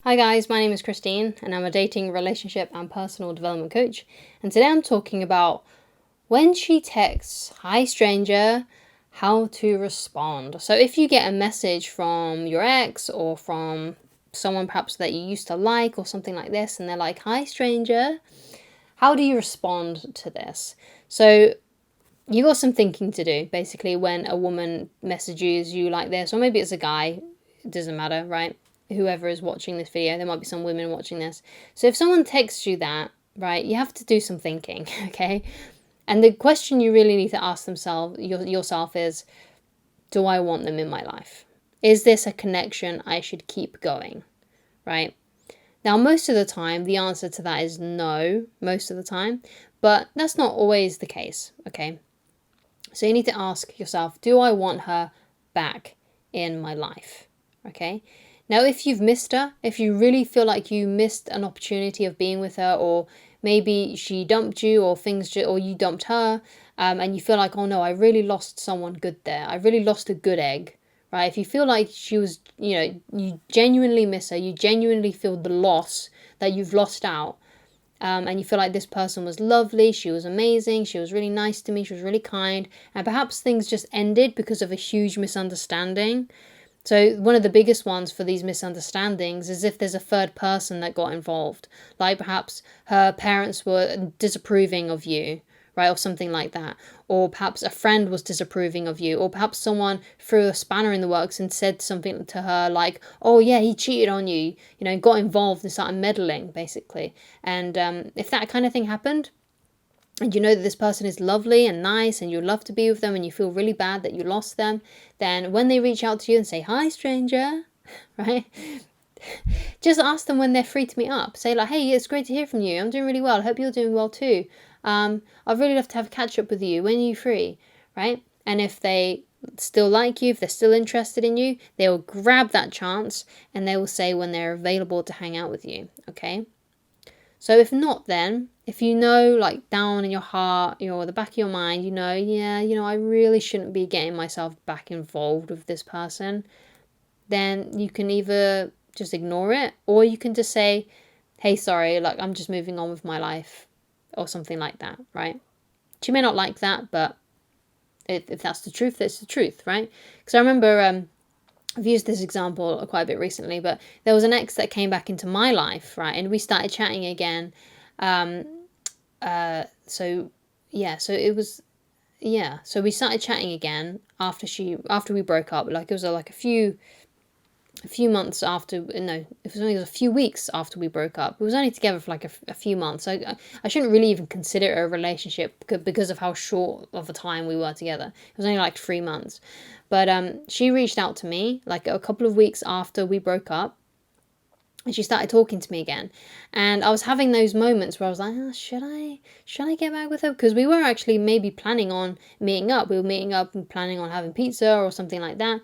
Hi guys, my name is Christine and I'm a dating, relationship and personal development coach. And today I'm talking about when she texts, "Hi stranger," how to respond. So if you get a message from your ex or from someone perhaps that you used to like or something like this and they're like, "Hi stranger," how do you respond to this? So you got some thinking to do basically when a woman messages you like this, or maybe it's a guy, it doesn't matter, right? Whoever is watching this video, there might be some women watching this. So if someone texts you that, right, you have to do some thinking, okay? And the question you really need to ask yourself is, do I want them in my life? Is this a connection I should keep going, right? Now, most of the time, the answer to that is no, most of the time, but that's not always the case, okay? So you need to ask yourself, do I want her back in my life? Okay. Now, if you've missed her, if you really feel like you missed an opportunity of being with her, or maybe she dumped you, or or you dumped her, and you feel like, oh no, I really lost someone good there. I really lost a good egg, right? If you feel like she was, you genuinely miss her, you genuinely feel the loss that you've lost out, and you feel like this person was lovely, she was amazing, she was really nice to me, she was really kind, and perhaps things just ended because of a huge misunderstanding. So one of the biggest ones for these misunderstandings is if there's a third person that got involved, like perhaps her parents were disapproving of you, right, or something like that, or perhaps a friend was disapproving of you, or perhaps someone threw a spanner in the works and said something to her like, oh yeah, he cheated on you, got involved and started meddling basically. And if that kind of thing happened, and you know that this person is lovely and nice and you love to be with them and you feel really bad that you lost them, then when they reach out to you and say, "Hi stranger," right, just ask them when they're free to meet up. Say like, "Hey, it's great to hear from you. I'm doing really well. I hope you're doing well too. I'd really love to have a catch up with you. When are you free?" Right? And if they still like you, if they're still interested in you, they will grab that chance and they will say when they're available to hang out with you. Okay? So if not, then if you know, like down in your heart, the back of your mind, yeah, I really shouldn't be getting myself back involved with this person, then you can either just ignore it, or you can just say, "Hey, sorry, like I'm just moving on with my life," or something like that, right? She may not like that, but if that's the truth, that's the truth, right? Because I remember I've used this example quite a bit recently, but there was an ex that came back into my life, right? And we started chatting again. Um, so yeah, so it was, yeah, so we started chatting again after we broke up. Like it was like a few months after, no, it was a few weeks after we broke up. We was only together for like a few months. So I shouldn't really even consider it a relationship because of how short of a time we were together. It was only like 3 months. But she reached out to me like a couple of weeks after we broke up. And she started talking to me again, and I was having those moments where I was like, oh, should I get back with her? Because we were actually maybe planning on meeting up. We were meeting up and planning on having pizza or something like that.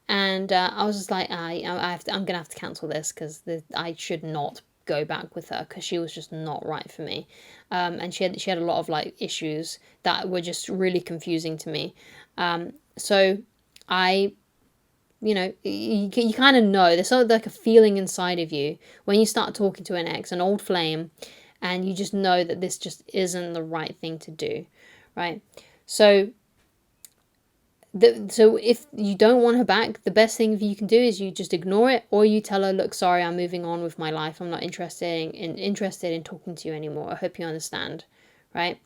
And I was just like, I'm gonna have to cancel this because I should not go back with her because she was just not right for me. And she had a lot of like issues that were just really confusing to me. So I you kind of know, there's sort of like a feeling inside of you when you start talking to an ex, an old flame, and you just know that this just isn't the right thing to do, right? So if you don't want her back, the best thing you can do is you just ignore it, or you tell her, "Look, sorry, I'm moving on with my life. I'm not interested in talking to you anymore. I hope you understand," right?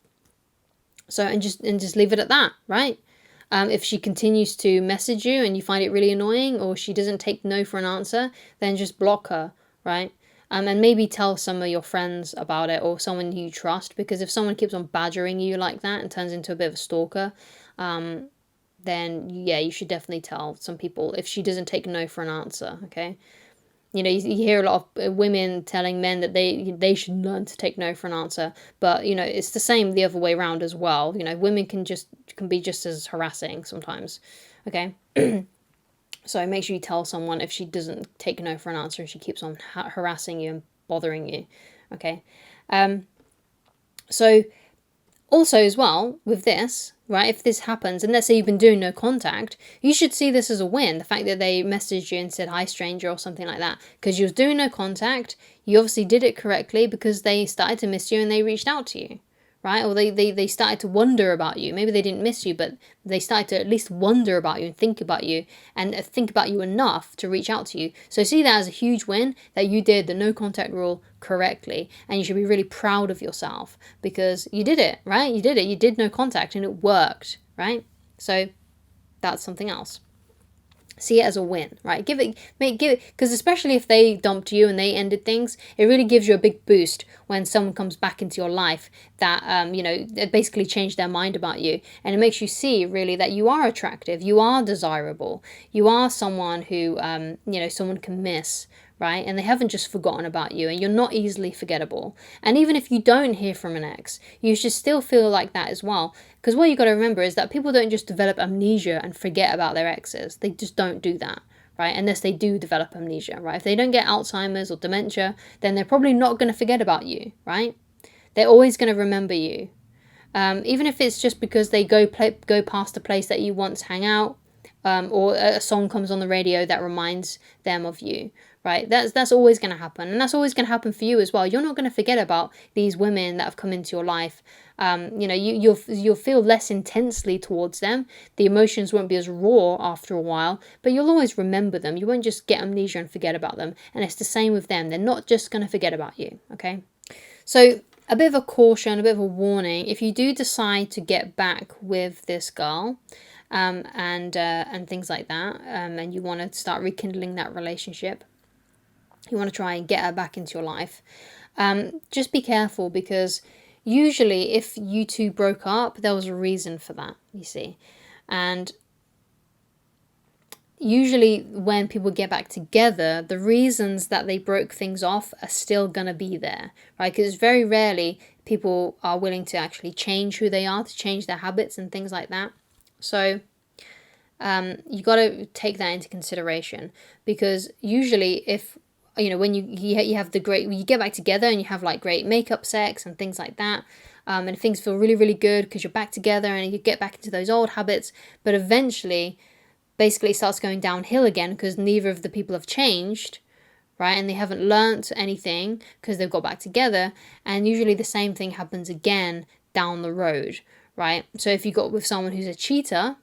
So and just leave it at that, right? If she continues to message you and you find it really annoying, or she doesn't take no for an answer, then just block her, right? And maybe tell some of your friends about it, or someone you trust, because if someone keeps on badgering you like that and turns into a bit of a stalker, then yeah, you should definitely tell some people if she doesn't take no for an answer, okay? You hear a lot of women telling men that they should learn to take no for an answer, but it's the same the other way around as well. Women can be just as harassing sometimes, okay? So make sure you tell someone if she doesn't take no for an answer and she keeps on harassing you and bothering you, okay? So also as well with this, right? If this happens, and let's say you've been doing no contact, you should see this as a win. The fact that they messaged you and said, hi, stranger, or something like that, because you was doing no contact, you obviously did it correctly because they started to miss you and they reached out to you, right? Or they started to wonder about you. Maybe they didn't miss you, but they started to at least wonder about you and think about you enough to reach out to you. So see that as a huge win, that you did the no contact rule correctly, and you should be really proud of yourself because you did it, right? You did it. You did no contact and it worked, right? So that's something else. See it as a win, right? Give it, because especially if they dumped you and they ended things, it really gives you a big boost when someone comes back into your life that, they basically changed their mind about you. And it makes you see really that you are attractive, you are desirable, you are someone who, someone can miss, right? And they haven't just forgotten about you, and you're not easily forgettable. And even if you don't hear from an ex, you should still feel like that as well. Because what you got to remember is that people don't just develop amnesia and forget about their exes. They just don't do that, right? Unless they do develop amnesia, right? If they don't get Alzheimer's or dementia, then they're probably not going to forget about you, right? They're always going to remember you. Even if it's just because they go past a place that you once hang out, or a song comes on the radio that reminds them of you, right? That's always going to happen, and that's always going to happen for you as well. You're not going to forget about these women that have come into your life. You'll feel less intensely towards them. The emotions won't be as raw after a while, but you'll always remember them. You won't just get amnesia and forget about them. And it's the same with them. They're not just going to forget about you, okay? So a bit of a caution, a bit of a warning, if you do decide to get back with this girl, and things like that, and you want to start rekindling that relationship, you want to try and get her back into your life, just be careful, because usually if you two broke up, there was a reason for that, you see. And usually when people get back together, the reasons that they broke things off are still going to be there, right? Because very rarely people are willing to actually change who they are, to change their habits and things like that. So you got to take that into consideration, because usually if when you have you get back together and you have like great makeup sex and things like that, and things feel really, really good because you're back together and you get back into those old habits, but eventually basically it starts going downhill again because neither of the people have changed, right? And they haven't learnt anything because they've got back together, and usually the same thing happens again down the road, right? So if you got with someone who's a cheater,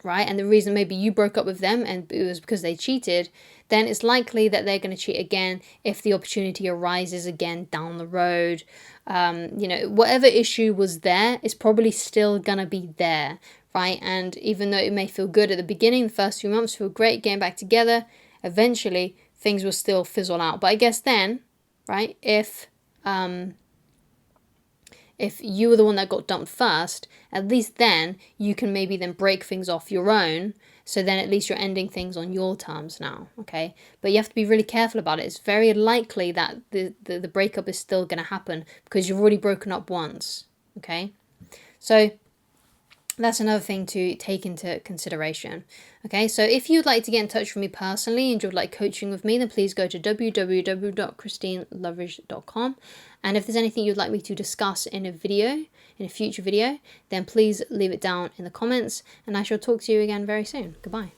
right, and the reason maybe you broke up with them and it was because they cheated, then it's likely that they're going to cheat again if the opportunity arises again down the road. Whatever issue was there is probably still going to be there, right? And even though it may feel good at the beginning, the first few months feel great getting back together, eventually things will still fizzle out. But I guess then, right, if you were the one that got dumped first, at least then you can maybe then break things off your own. So then at least you're ending things on your terms now, okay? But you have to be really careful about it. It's very likely that the breakup is still going to happen because you've already broken up once, okay? So that's another thing to take into consideration. Okay, so if you'd like to get in touch with me personally and you'd like coaching with me, then please go to www.christineloveridge.com. And if there's anything you'd like me to discuss in a future video, then please leave it down in the comments, and I shall talk to you again very soon. Goodbye.